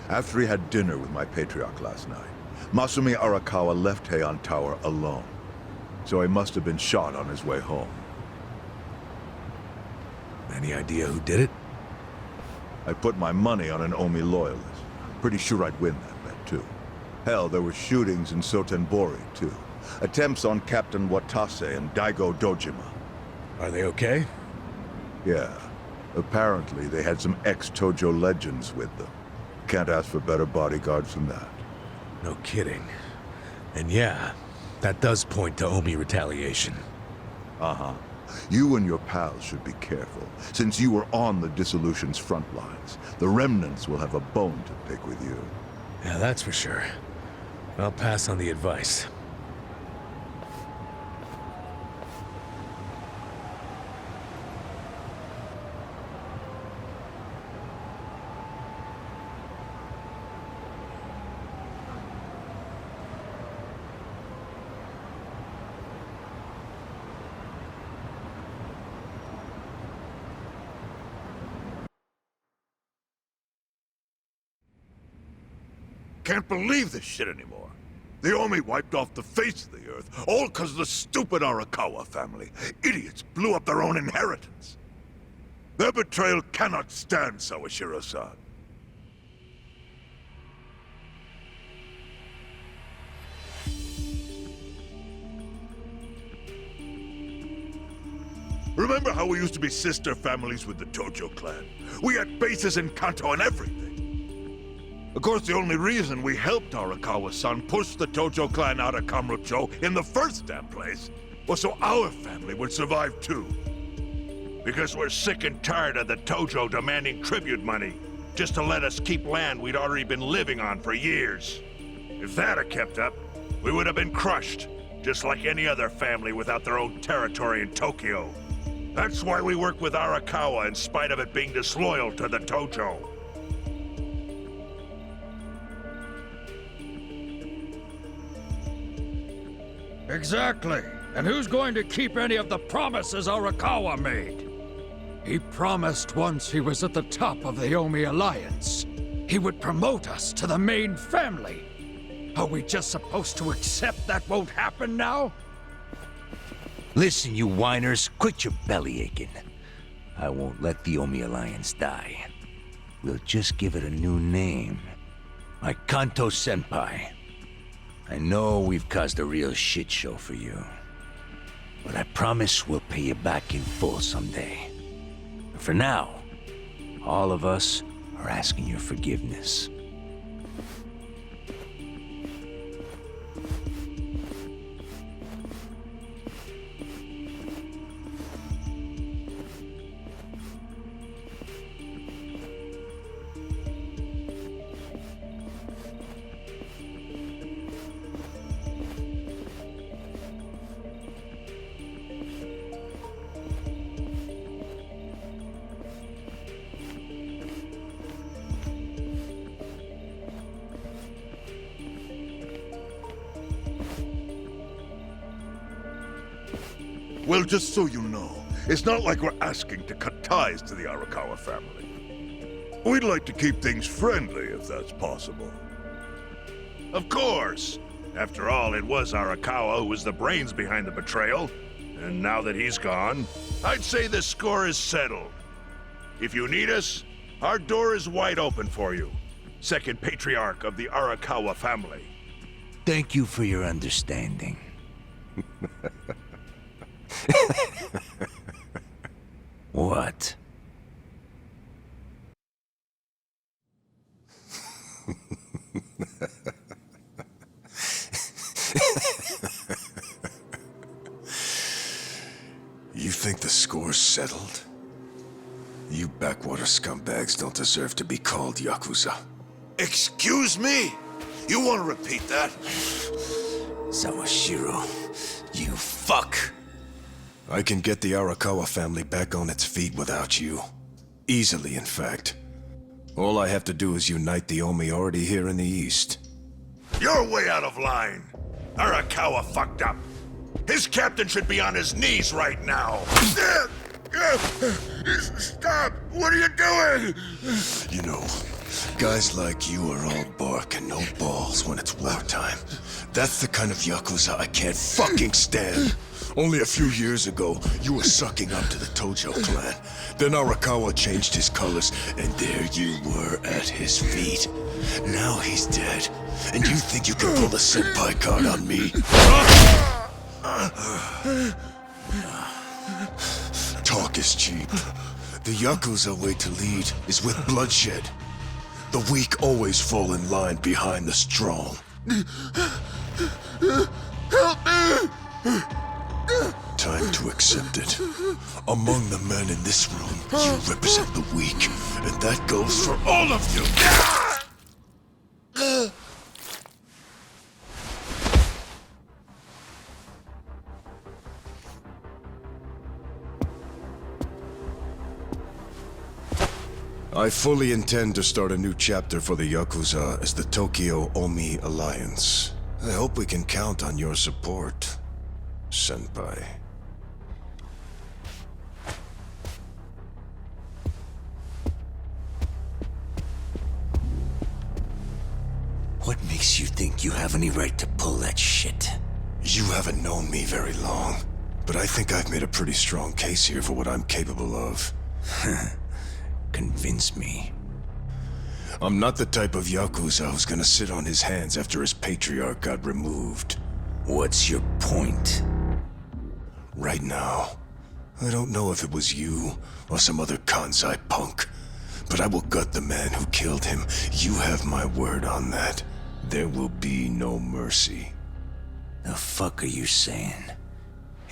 After he had dinner with my patriarch last night, Masumi Arakawa left Heian Tower alone. So he must have been shot on his way home. Any idea who did it? I put my money on an Omi loyalist. Pretty sure I'd win that bet, too. Hell, there were shootings in Sotenbori, too. Attempts on Captain Watase and Daigo Dojima. Are they okay? Yeah. Apparently, they had some ex-Tojo legends with them. Can't ask for better bodyguards than that. No kidding. And yeah, that does point to Omi retaliation. Uh-huh. You and your pals should be careful, since you were on the dissolution's front lines. The remnants will have a bone to pick with you. Yeah, that's for sure. I'll pass on the advice. Can't believe this shit anymore. The Omi wiped off the face of the earth, all because of the stupid Arakawa family. Idiots blew up their own inheritance. Their betrayal cannot stand, Sawashiro-san. Remember how we used to be sister families with the Tojo clan? We had bases in Kanto and everything. Of course, the only reason we helped Arakawa-san push the Tojo clan out of Kamurocho in the first damn place was so our family would survive too. Because we're sick and tired of the Tojo demanding tribute money just to let us keep land we'd already been living on for years. If that had kept up, we would have been crushed, just like any other family without their own territory in Tokyo. That's why we work with Arakawa in spite of it being disloyal to the Tojo. Exactly. And who's going to keep any of the promises Arakawa made? He promised once he was at the top of the Omi Alliance, he would promote us to the main family. Are we just supposed to accept that won't happen now? Listen, you whiners, quit your belly aching. I won't let the Omi Alliance die. We'll just give it a new name. Like Kanto Senpai. I know we've caused a real shit show for you. But I promise we'll pay you back in full someday. But for now, all of us are asking your forgiveness. Well, just so you know, it's not like we're asking to cut ties to the Arakawa family. We'd like to keep things friendly, if that's possible. Of course! After all, it was Arakawa who was the brains behind the betrayal. And now that he's gone, I'd say the score is settled. If you need us, our door is wide open for you. Second patriarch of the Arakawa family. Thank you for your understanding. What? You think the score's settled? You backwater scumbags don't deserve to be called Yakuza. Excuse me? You want to repeat that? Sawashiro, you fuck! I can get the Arakawa family back on its feet without you. Easily, in fact. All I have to do is unite the Omi already here in the East. You're way out of line. Arakawa fucked up. His captain should be on his knees right now. Stop! What are you doing? You know, guys like you are all bark and no balls when it's wartime. That's the kind of Yakuza I can't fucking stand. Only a few years ago, you were sucking up to the Tojo clan. Then Arakawa changed his colors, and there you were at his feet. Now he's dead, and you think you can pull the senpai card on me? Talk is cheap. The Yakuza way to lead is with bloodshed. The weak always fall in line behind the strong. Help me! Time to accept it. Among the men in this room, you represent the weak, and that goes for all of you. I fully intend to start a new chapter for the Yakuza as the Tokyo Omi Alliance. I hope we can count on your support, Senpai. What makes you think you have any right to pull that shit? You haven't known me very long, but I think I've made a pretty strong case here for what I'm capable of. Convince me. I'm not the type of Yakuza who's gonna sit on his hands after his patriarch got removed. What's your point? Right now, I don't know if it was you or some other Kansai punk, but I will gut the man who killed him. You have my word on that. There will be no mercy. The fuck are you saying?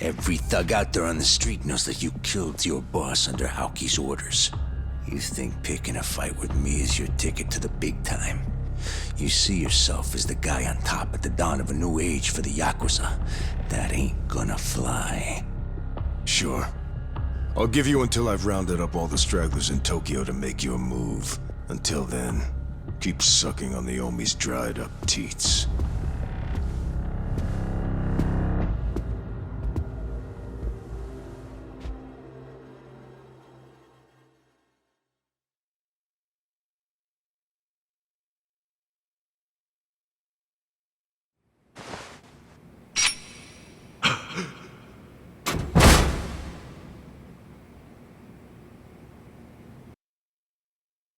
Every thug out there on the street knows that you killed your boss under Haoki's orders. You think picking a fight with me is your ticket to the big time? You see yourself as the guy on top at the dawn of a new age for the Yakuza. That ain't gonna fly. Sure. I'll give you until I've rounded up all the stragglers in Tokyo to make your move. Until then, keep sucking on the Omi's dried up teats.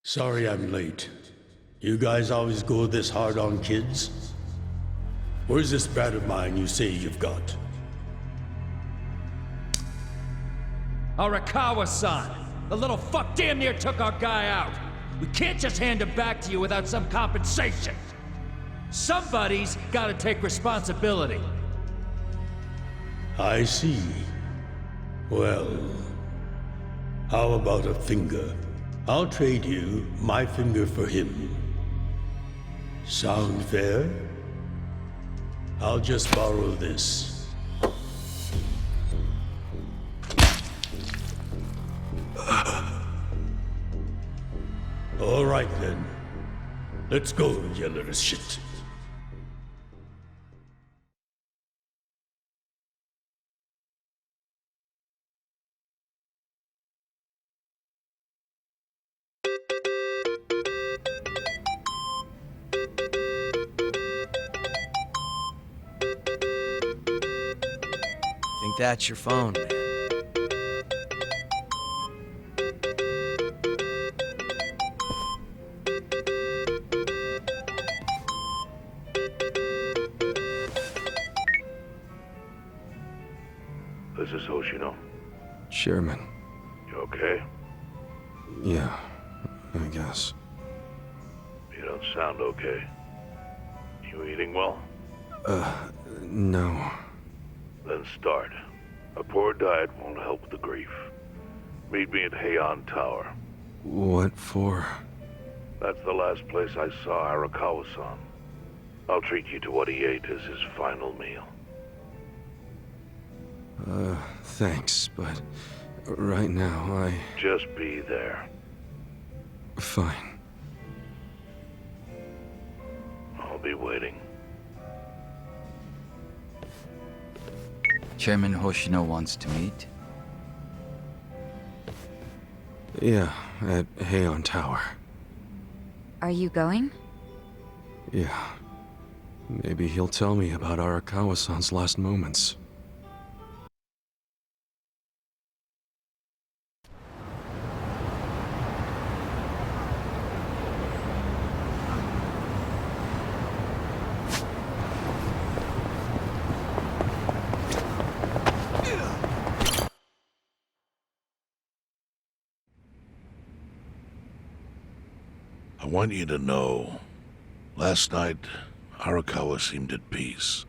Sorry I'm late. You guys always go this hard on kids? Where's this brat of mine you say you've got? Arakawa-san! The little fuck damn near took our guy out! We can't just hand him back to you without some compensation! Somebody's gotta take responsibility. I see. Well, how about a finger? I'll trade you my finger for him. Sound fair? I'll just borrow this. All right then. Let's go, you little shit. Think that's your phone, man. This is Hoshino. Chairman. You okay? Yeah, I guess. You don't sound okay. You eating well? No. Then start. A poor diet won't help with the grief. Meet me at Heian Tower. What for? That's the last place I saw Arakawa-san. I'll treat you to what he ate as his final meal. Thanks, but right now Just be there. Fine. I'll be waiting. Chairman Hoshino wants to meet. Yeah, at Heian Tower. Are you going? Yeah. Maybe he'll tell me about Arakawa-san's last moments. I want you to know, last night, Arakawa seemed at peace.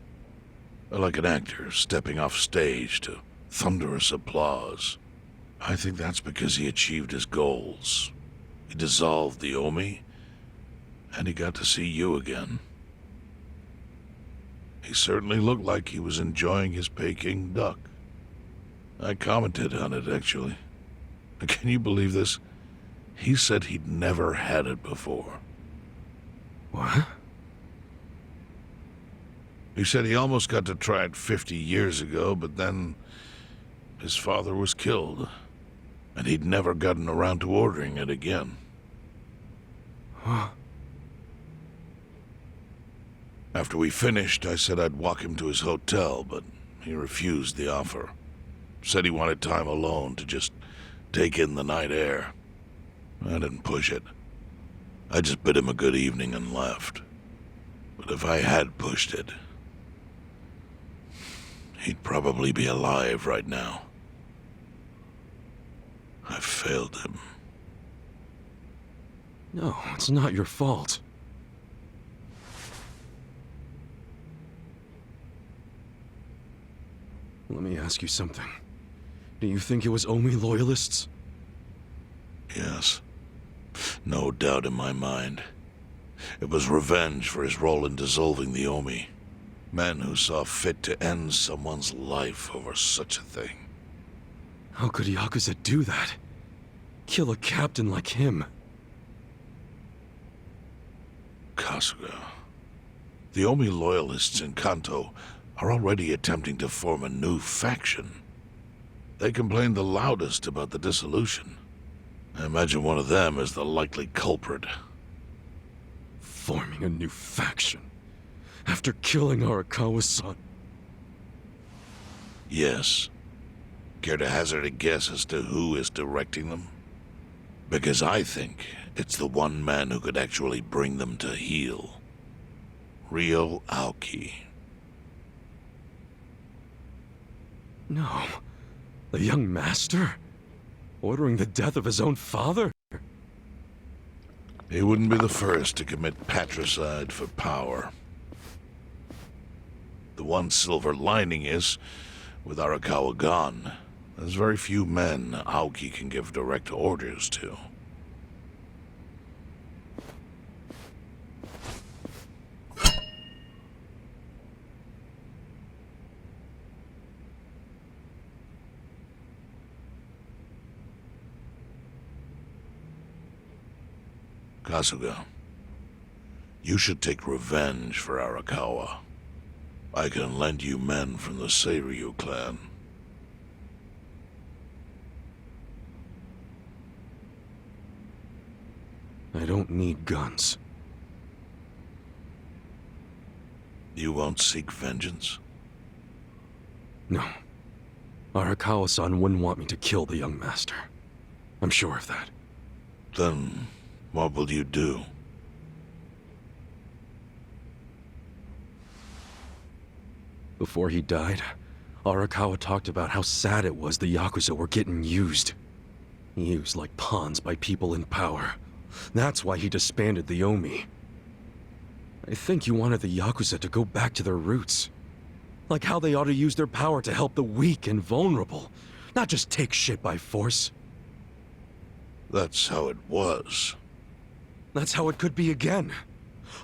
Like an actor stepping off stage to thunderous applause. I think that's because he achieved his goals. He dissolved the Omi, and he got to see you again. He certainly looked like he was enjoying his Peking duck. I commented on it, actually. Can you believe this? He said he'd never had it before. What? He said he almost got to try it 50 years ago, but then his father was killed, and he'd never gotten around to ordering it again. Huh? After we finished, I said I'd walk him to his hotel, but he refused the offer. Said he wanted time alone to just take in the night air. I didn't push it. I just bid him a good evening and left. But if I had pushed it, he'd probably be alive right now. I failed him. No, it's not your fault. Let me ask you something. Do you think it was Omi loyalists? Yes. No doubt in my mind. It was revenge for his role in dissolving the Omi. Men who saw fit to end someone's life over such a thing. How could Yakuza do that? Kill a captain like him? Kasuga. The Omi loyalists in Kanto are already attempting to form a new faction. They complain the loudest about the dissolution. I imagine one of them is the likely culprit. Forming a new faction? After killing Arakawa-san? Yes. Care to hazard a guess as to who is directing them? Because I think it's the one man who could actually bring them to heel. Ryo Aoki. No. The young master? Ordering the death of his own father? He wouldn't be the first to commit patricide for power. The one silver lining is, with Arakawa gone, there's very few men Aoki can give direct orders to. Kasuga, you should take revenge for Arakawa. I can lend you men from the Seiryu clan. I don't need guns. You won't seek vengeance? No. Arakawa-san wouldn't want me to kill the young master. I'm sure of that. Then what will you do? Before he died, Arakawa talked about how sad it was the Yakuza were getting used. Used like pawns by people in power. That's why he disbanded the Omi. I think he wanted the Yakuza to go back to their roots. Like how they ought to use their power to help the weak and vulnerable, not just take shit by force. That's how it was. That's how it could be again.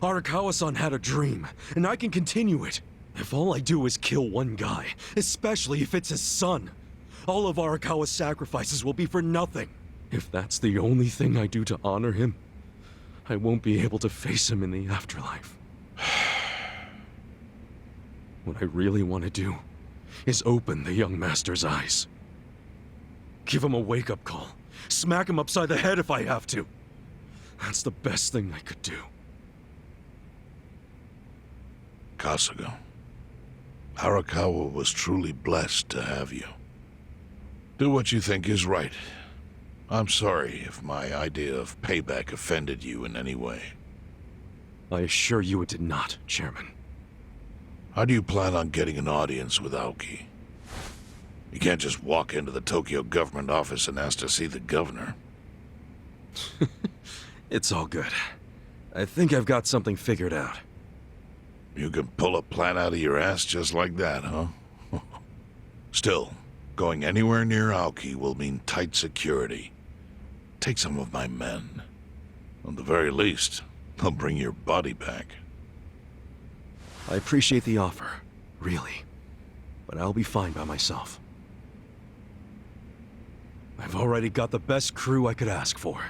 Arakawa-san had a dream, and I can continue it. If all I do is kill one guy, especially if it's his son, all of Arakawa's sacrifices will be for nothing. If that's the only thing I do to honor him, I won't be able to face him in the afterlife. What I really want to do is open the young master's eyes. Give him a wake-up call. Smack him upside the head if I have to. That's the best thing I could do. Kasuga, Arakawa was truly blessed to have you. Do what you think is right. I'm sorry if my idea of payback offended you in any way. I assure you it did not, Chairman. How do you plan on getting an audience with Aoki? You can't just walk into the Tokyo government office and ask to see the governor. It's all good. I think I've got something figured out. You can pull a plan out of your ass just like that, huh? Still, going anywhere near Aoki will mean tight security. Take some of my men. At the very least, they'll bring your body back. I appreciate the offer, really. But I'll be fine by myself. I've already got the best crew I could ask for.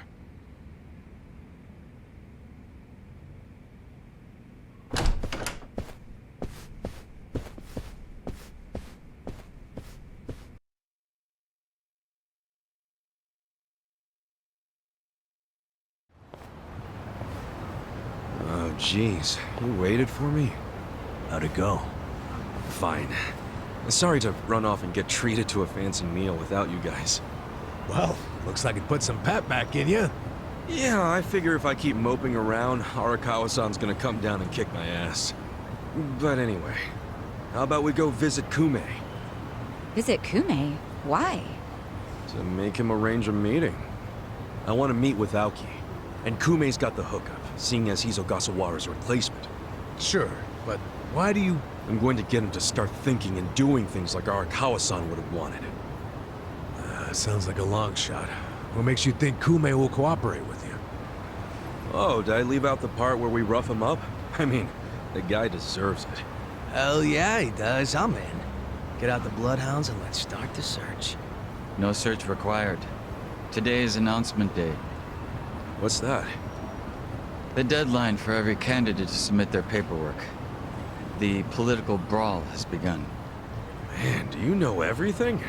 Oh, jeez. You waited for me? How'd it go? Fine. Sorry to run off and get treated to a fancy meal without you guys. Well, looks like it put some pep back in you. Yeah, I figure if I keep moping around, Arakawa-san's gonna come down and kick my ass. But anyway, how about we go visit Kume? Visit Kume? Why? To make him arrange a meeting. I want to meet with Aoki, and Kume's got the hookup, seeing as he's Ogasawara's replacement. Sure, but why do you... I'm going to get him to start thinking and doing things like Arakawa-san would have wanted. Sounds like a long shot. What makes you think Kume will cooperate with you? Oh, did I leave out the part where we rough him up? I mean, the guy deserves it. Hell yeah, he does. I'm in. Get out the bloodhounds and let's start the search. No search required. Today is announcement day. What's that? The deadline for every candidate to submit their paperwork. The political brawl has begun. Man, do you know everything?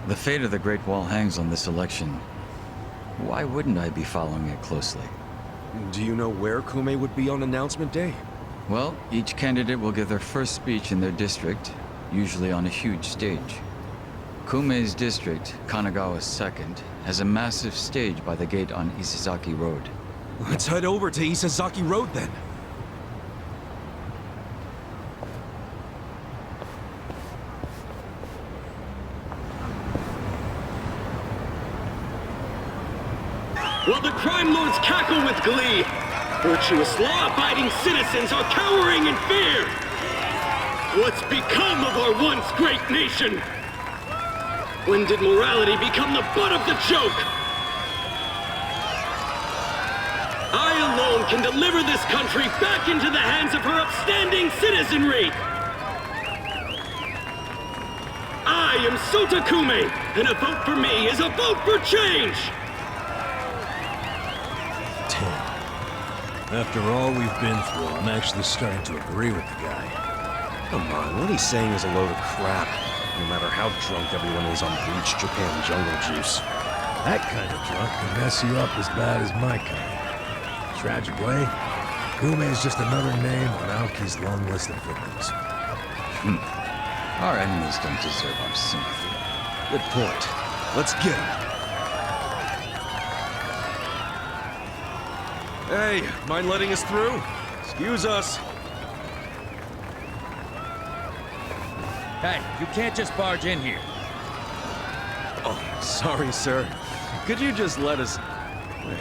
The fate of the Great Wall hangs on this election. Why wouldn't I be following it closely? Do you know where Kume would be on announcement day? Well, each candidate will give their first speech in their district, usually on a huge stage. Kume's district, Kanagawa's second, has a massive stage by the gate on Isazaki Road. Let's head over to Isazaki Road then. While the crime lords cackle with glee, virtuous law-abiding citizens are cowering in fear. What's become of our once great nation? When did morality become the butt of the joke? I alone can deliver this country back into the hands of her upstanding citizenry. I am Sota Kume, and a vote for me is a vote for change. After all we've been through, I'm actually starting to agree with the guy. Come on, what he's saying is a load of crap. No matter how drunk everyone is on bleached Japan jungle juice. That kind of drunk can mess you up as bad as my kind. Tragically, Kume is just another name on Aoki's long list of victims. Our enemies don't deserve our sympathy. Good point. Let's get him. Hey, mind letting us through? Excuse us. Hey, you can't just barge in here. Oh, sorry, sir. Could you just let us... Wait.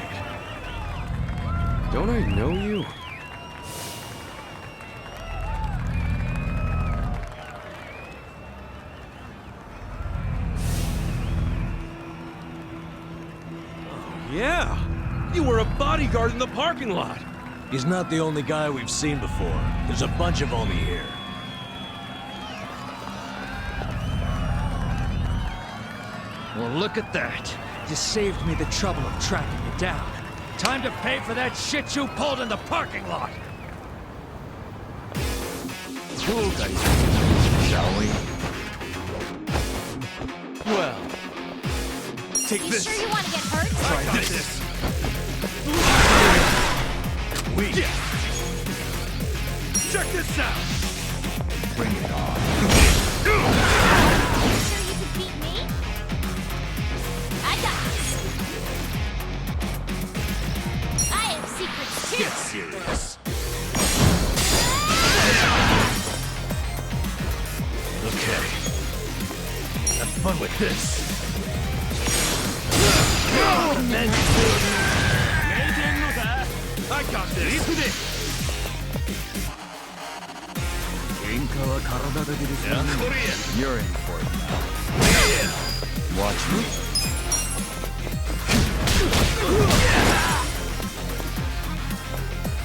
Don't I know you? Oh, yeah! You were a bodyguard in the parking lot! He's not the only guy we've seen before. There's a bunch of Omi here. Well, look at that. You saved me the trouble of tracking you down. Time to pay for that shit you pulled in the parking lot! Shall we? Well, Take You this. sure you want to get hurt? Try this. We. Check this out. Bring it on. You sure you can beat me? I got this. I have secrets too. Get serious. Okay. Have fun with this. I got this. You're in for it now. Watch me.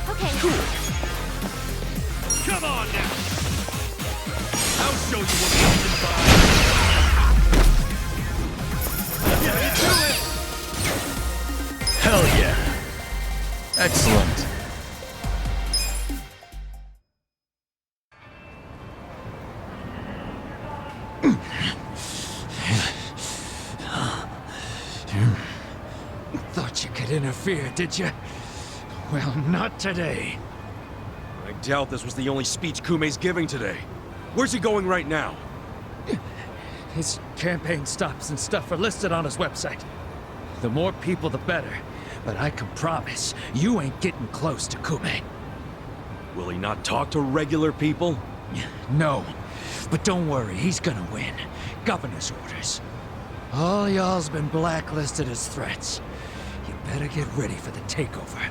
Okay. Come on now. I'll show you what nothing by. Hell yeah. Excellent. Thought you could interfere, did you? Well, not today. I doubt this was the only speech Kume's giving today. Where's he going right now? His campaign stops and stuff are listed on his website. The more people, the better. But I can promise, you ain't getting close to Kume. Will he not talk to regular people? No. But don't worry, he's gonna win. Governor's orders. All y'all's been blacklisted as threats. You better get ready for the takeover.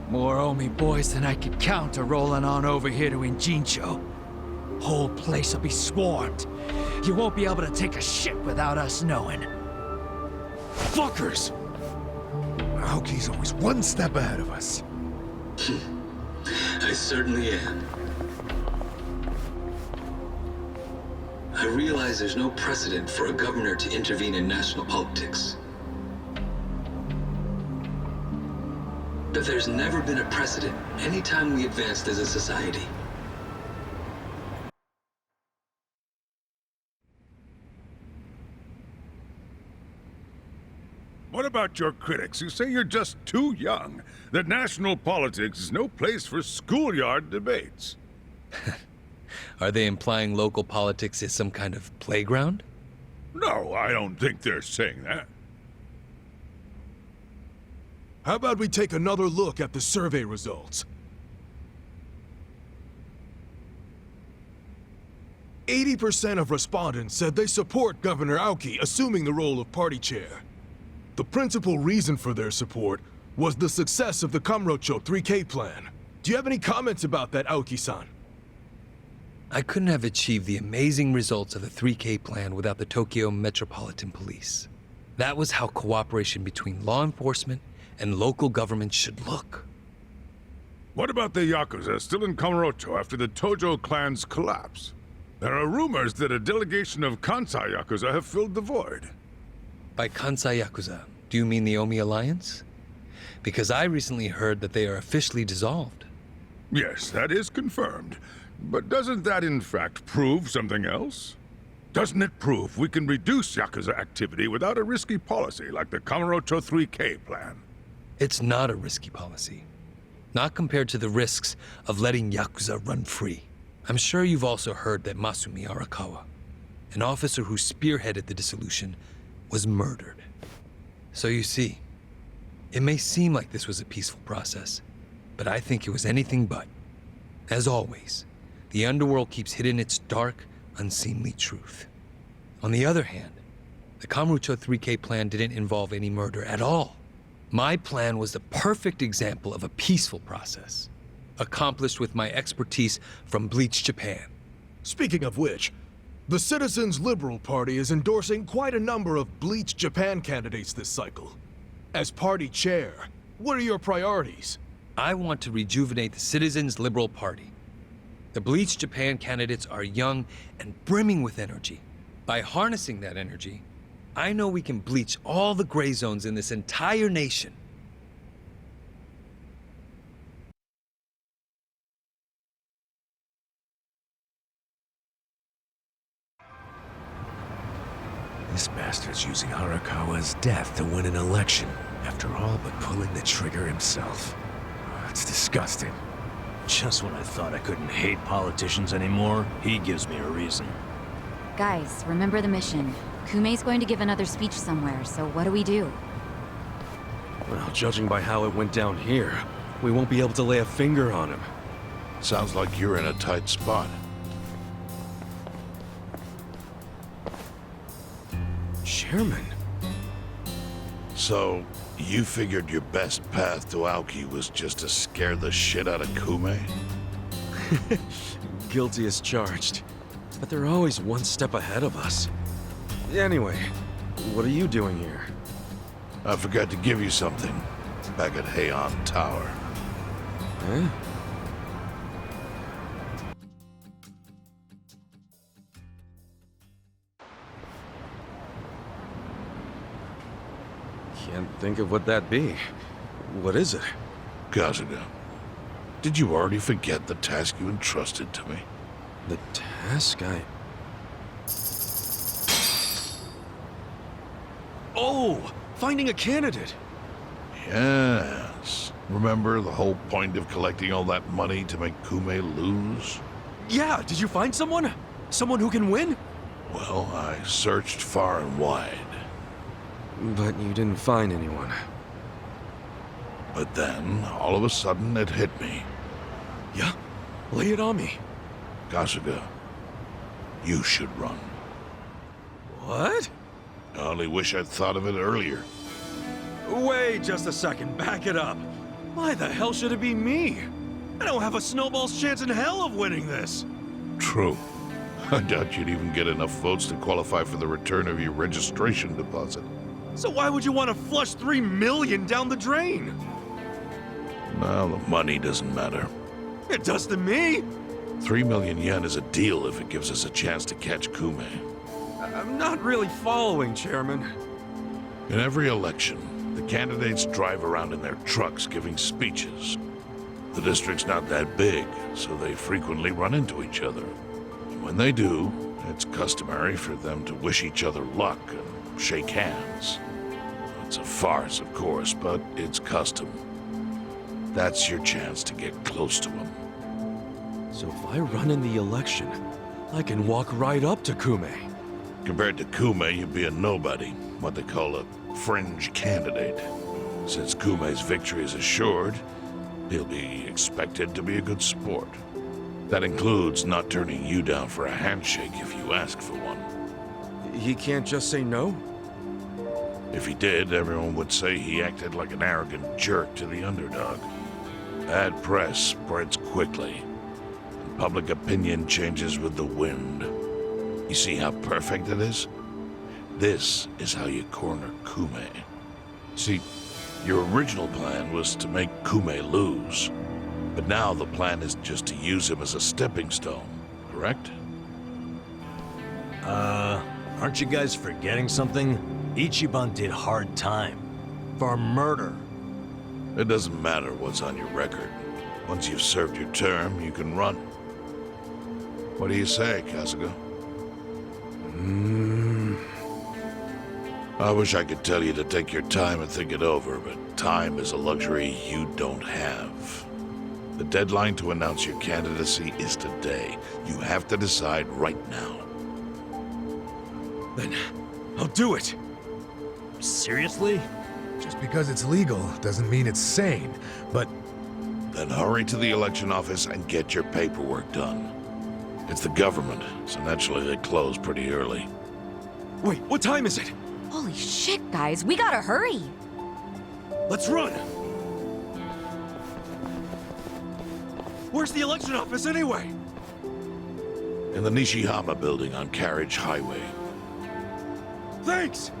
More Omi boys than I could count are rolling on over here to Injincho. Whole place will be swarmed. You won't be able to take a shit without us knowing. Fuckers! Aoki's always one step ahead of us. I certainly am. I realize there's no precedent for a governor to intervene in national politics. But there's never been a precedent anytime we advanced as a society. What about your critics who say you're just too young, that national politics is no place for schoolyard debates? Are they implying local politics is some kind of playground? No, I don't think they're saying that. How about we take another look at the survey results? 80% of respondents said they support Governor Aoki assuming the role of party chair. The principal reason for their support was the success of the Kamurocho 3K plan. Do you have any comments about that, Aoki-san? I couldn't have achieved the amazing results of the 3K plan without the Tokyo Metropolitan Police. That was how cooperation between law enforcement and local government should look. What about the Yakuza still in Kamurocho after the Tojo clan's collapse? There are rumors that a delegation of Kansai Yakuza have filled the void. By Kansai Yakuza, do you mean the Omi Alliance? Because I recently heard that they are officially dissolved. Yes, that is confirmed. But doesn't that in fact prove something else? Doesn't it prove we can reduce Yakuza activity without a risky policy like the Kamurocho 3K plan? It's not a risky policy. Not compared to the risks of letting Yakuza run free. I'm sure you've also heard that Masumi Arakawa, an officer who spearheaded the dissolution, was murdered. So you see, it may seem like this was a peaceful process, but I think it was anything but. As always, the underworld keeps hidden its dark, unseemly truth. On the other hand, the Kamurocho 3K plan didn't involve any murder at all. My plan was the perfect example of a peaceful process, accomplished with my expertise from Bleach Japan. Speaking of which, the Citizens Liberal Party is endorsing quite a number of Bleach Japan candidates this cycle. As party chair, what are your priorities? I want to rejuvenate the Citizens Liberal Party. The Bleach Japan candidates are young and brimming with energy. By harnessing that energy, I know we can bleach all the gray zones in this entire nation. This bastard's using Arakawa's death to win an election, after all but pulling the trigger himself. It's disgusting. Just when I thought I couldn't hate politicians anymore, he gives me a reason. Guys, remember the mission. Kumei's going to give another speech somewhere, so what do we do? Well, judging by how it went down here, we won't be able to lay a finger on him. Sounds like you're in a tight spot. Chairman? So, you figured your best path to Aoki was just to scare the shit out of Kume? Guilty as charged. But they're always one step ahead of us. Anyway, what are you doing here? I forgot to give you something back at Heian Tower. Huh? Can't think of what that'd be. What is it? Kazuma, did you already forget the task you entrusted to me? The task Oh! Finding a candidate! Yes. Remember the whole point of collecting all that money to make Kume lose? Yeah, did you find someone? Someone who can win? Well, I searched far and wide. But you didn't find anyone. But then, all of a sudden, it hit me. Yeah? Lay it on me. Kasuga, you should run. What? I only wish I'd thought of it earlier. Wait just a second, back it up. Why the hell should it be me? I don't have a snowball's chance in hell of winning this. True. I doubt you'd even get enough votes to qualify for the return of your registration deposit. So why would you want to flush $3 million down the drain? Well, the money doesn't matter. It does to me. 3 million yen is a deal if it gives us a chance to catch Kume. I'm not really following, Chairman. In every election, the candidates drive around in their trucks giving speeches. The district's not that big, so they frequently run into each other. And when they do, it's customary for them to wish each other luck and shake hands. It's a farce, of course, but it's custom. That's your chance to get close to them. So if I run in the election, I can walk right up to Kume. Compared to Kume, you'd be a nobody, what they call a fringe candidate. Since Kume's victory is assured, he'll be expected to be a good sport. That includes not turning you down for a handshake if you ask for one. He can't just say no? If he did, everyone would say he acted like an arrogant jerk to the underdog. Bad press spreads quickly, and public opinion changes with the wind. You see how perfect it is? This is how you corner Kume. See, your original plan was to make Kume lose, but now the plan is just to use him as a stepping stone, correct? Aren't you guys forgetting something? Ichiban did hard time. For murder. It doesn't matter what's on your record. Once you've served your term, you can run. What do you say, Kasuga? I wish I could tell you to take your time and think it over, but time is a luxury you don't have. The deadline to announce your candidacy is today. You have to decide right now. Then I'll do it. Seriously? Just because it's legal doesn't mean it's sane, but... Then hurry to the election office and get your paperwork done. It's the government, so naturally they close pretty early. Wait, what time is it? Holy shit, guys, we gotta hurry! Let's run! Where's the election office anyway? In the Nishihama building on Carriage Highway. Thanks!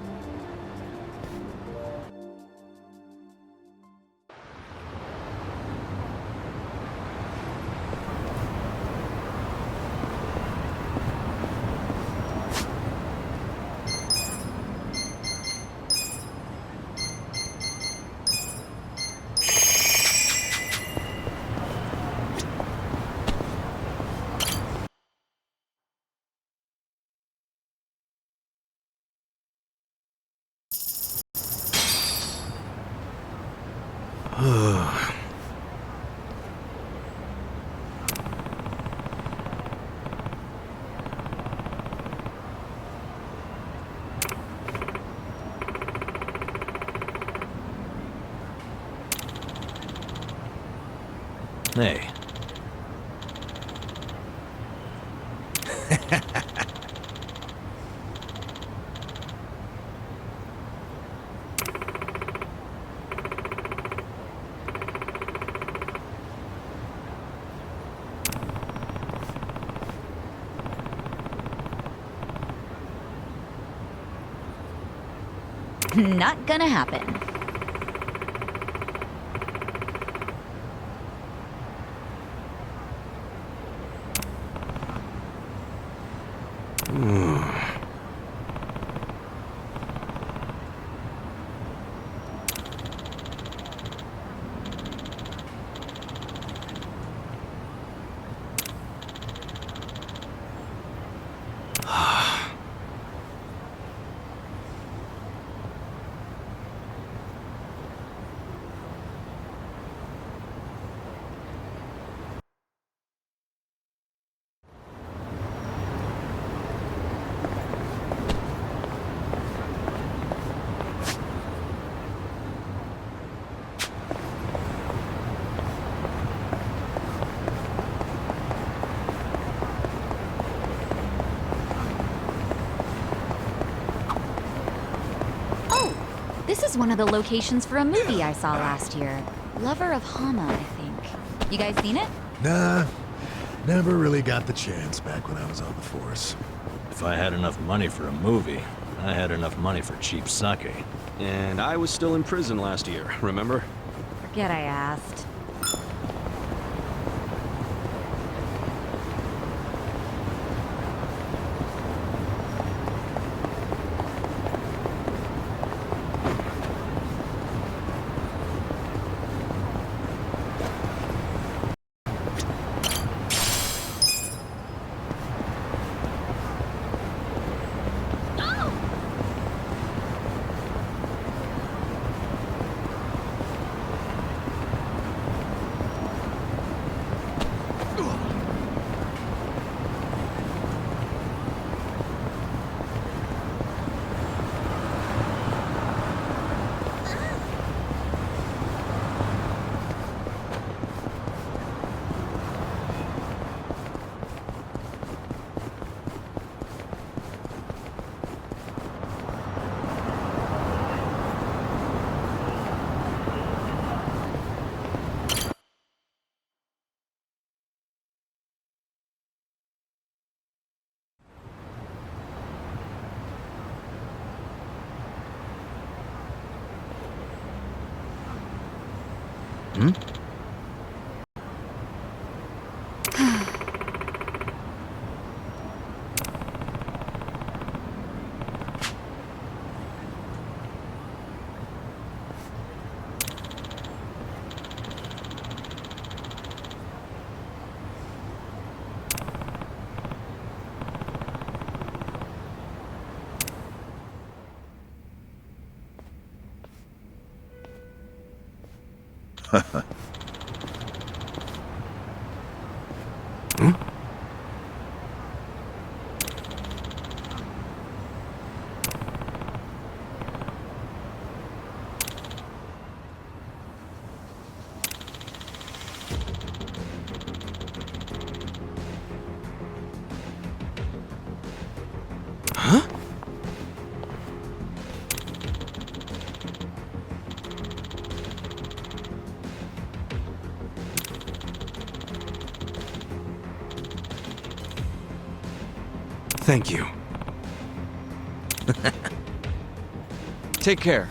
Hey. Not gonna happen. This is one of the locations for a movie I saw last year. Lover of Hama, I think. You guys seen it? Nah, never really got the chance back when I was on the force. If I had enough money for a movie, I had enough money for cheap sake. And I was still in prison last year, remember? Forget I asked. Thank you. Take care.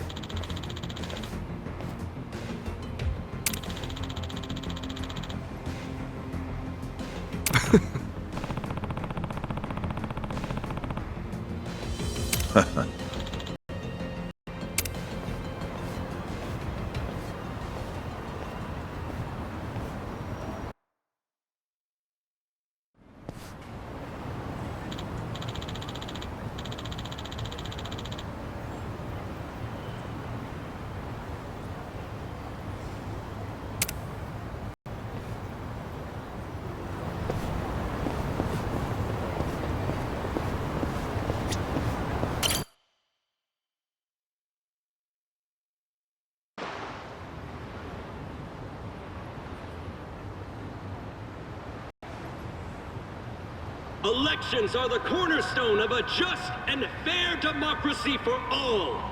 Elections are the cornerstone of a just and fair democracy for all.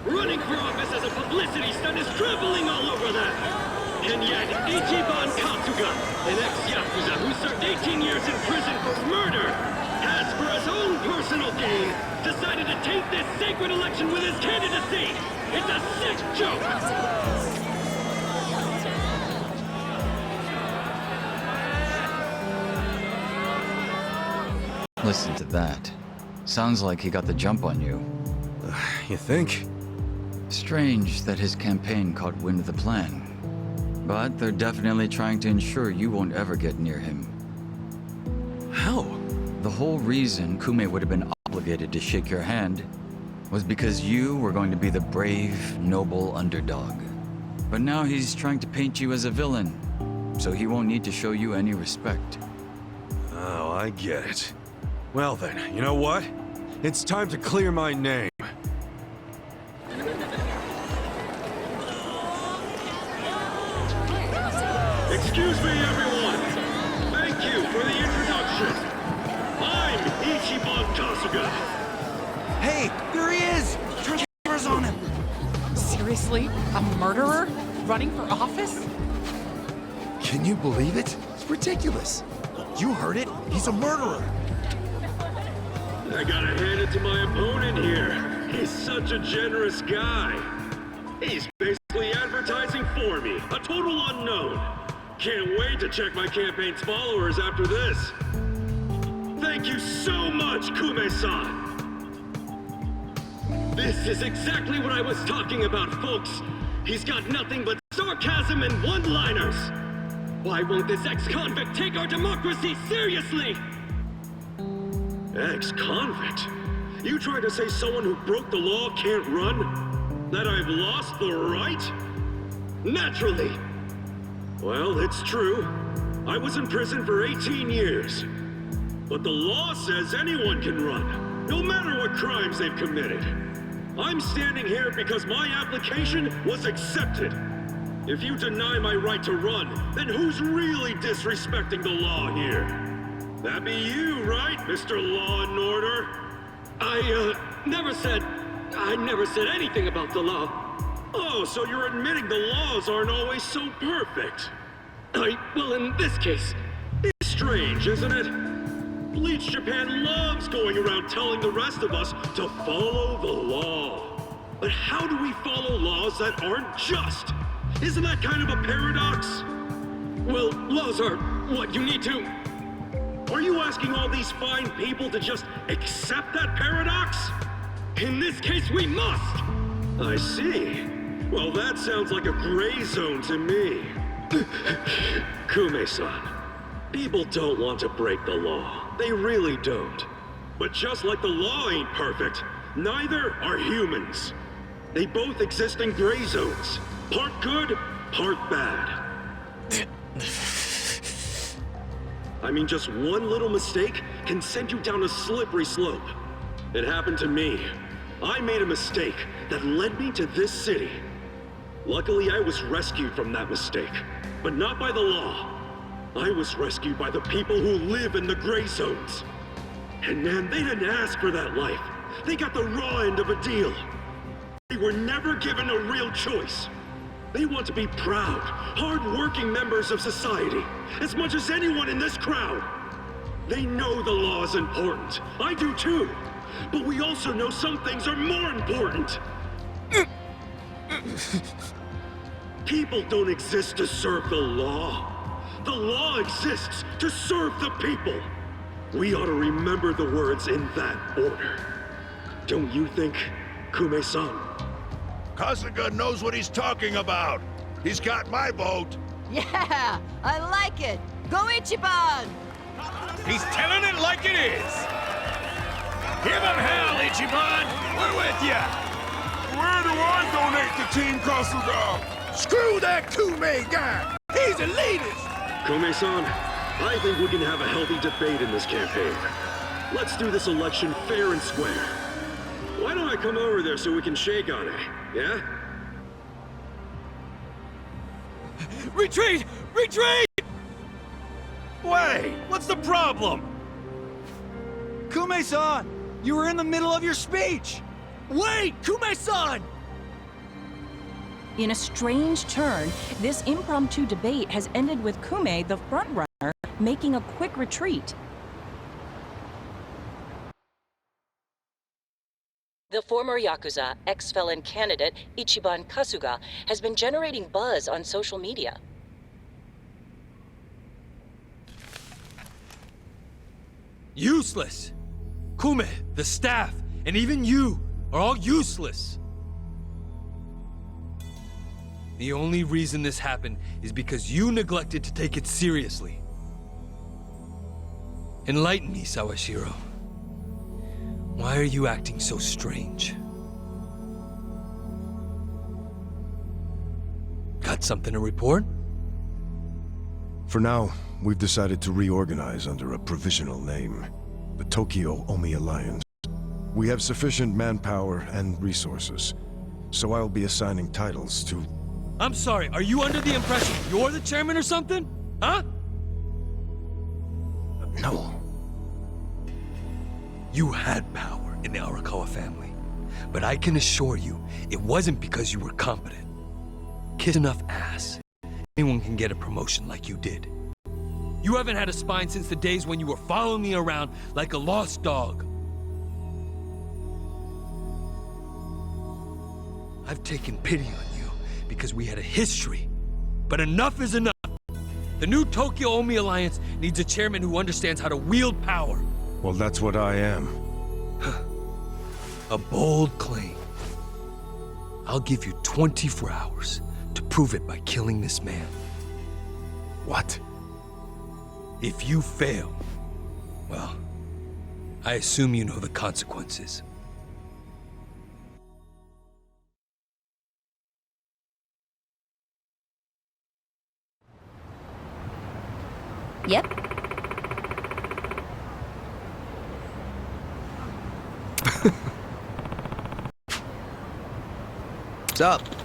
Running for office as a publicity stunt is traveling all over that. And yet, Ichiban Kazuma, an ex-Yakuza who served 18 years in prison for murder, has, for his own personal gain, decided to taint this sacred election with his candidacy. It's a sick joke! Listen to that. Sounds like he got the jump on you. You think? Strange that his campaign caught wind of the plan. But they're definitely trying to ensure you won't ever get near him. How? The whole reason Kume would have been obligated to shake your hand was because you were going to be the brave, noble underdog. But now he's trying to paint you as a villain, so he won't need to show you any respect. Oh, I get it. Well then, you know what? It's time to clear my name. Excuse me, everyone. Thank you for the introduction. I'm Ichiban Kazuma. Hey, there he is! Turn the cameras on him! Seriously? A murderer? Running for office? Can you believe it? It's ridiculous. You heard it. He's a murderer. I gotta hand it to my opponent here. He's such a generous guy. He's basically advertising for me, a total unknown. Can't wait to check my campaign's followers after this. Thank you so much, Kume-san. This is exactly what I was talking about, folks. He's got nothing but sarcasm and one-liners. Why won't this ex-convict take our democracy seriously? Ex-convict? You trying to say someone who broke the law can't run? That I've lost the right? Naturally. Well, it's true. I was in prison for 18 years. But the law says anyone can run, no matter what crimes they've committed. I'm standing here because my application was accepted. If you deny my right to run, then who's really disrespecting the law here? That be you, right, Mr. Law and Order? I never said anything about the law. Oh, so you're admitting the laws aren't always so perfect. Well, in this case, it's strange, isn't it? Bleach Japan loves going around telling the rest of us to follow the law. But how do we follow laws that aren't just? Isn't that kind of a paradox? Well, laws are what you need to... Are you asking all these fine people to just accept that paradox? In this case, we must! I see. Well, that sounds like a gray zone to me. Kume-san, people don't want to break the law. They really don't. But just like the law ain't perfect, neither are humans. They both exist in gray zones. Part good, part bad. I mean, just one little mistake can send you down a slippery slope. It happened to me. I made a mistake that led me to this city. Luckily, I was rescued from that mistake, but not by the law. I was rescued by the people who live in the gray zones. And man, they didn't ask for that life. They got the raw end of a deal. They were never given a real choice. They want to be proud, hard-working members of society, as much as anyone in this crowd. They know the law is important. I do too. But we also know some things are more important. People don't exist to serve the law. The law exists to serve the people. We ought to remember the words in that order. Don't you think, Kume-san? Kasuga knows what he's talking about. He's got my vote. Yeah, I like it. Go Ichiban! He's telling it like it is. Give him hell, Ichiban. We're with ya. Where do I donate to Team Kasuga? Screw that Kume guy. He's the elitist. Kume-san, I think we can have a healthy debate in this campaign. Let's do this election fair and square. Why don't I come over there so we can shake on it, yeah? Retreat! Retreat! Wait, what's the problem? Kume-san! You were in the middle of your speech! Wait! Kume-san! In a strange turn, this impromptu debate has ended with Kume, the frontrunner, making a quick retreat. The former Yakuza, ex-felon candidate Ichiban Kazuma has been generating buzz on social media. Useless! Kume, the staff, and even you are all useless. The only reason this happened is because you neglected to take it seriously. Enlighten me, Sawashiro. Why are you acting so strange? Got something to report? For now, we've decided to reorganize under a provisional name, the Tokyo Omi Alliance. We have sufficient manpower and resources, so I'll be assigning titles to... I'm sorry, are you under the impression you're the chairman or something? Huh? No. You had power in the Arakawa family, but I can assure you, it wasn't because you were competent. Kiss enough ass. Anyone can get a promotion like you did. You haven't had a spine since the days when you were following me around like a lost dog. I've taken pity on you because we had a history, but enough is enough. The new Tokyo Omi Alliance needs a chairman who understands how to wield power. Well, that's what I am. A bold claim. I'll give you 24 hours to prove it by killing this man. What? If you fail, well, I assume you know the consequences. Yep. What's up?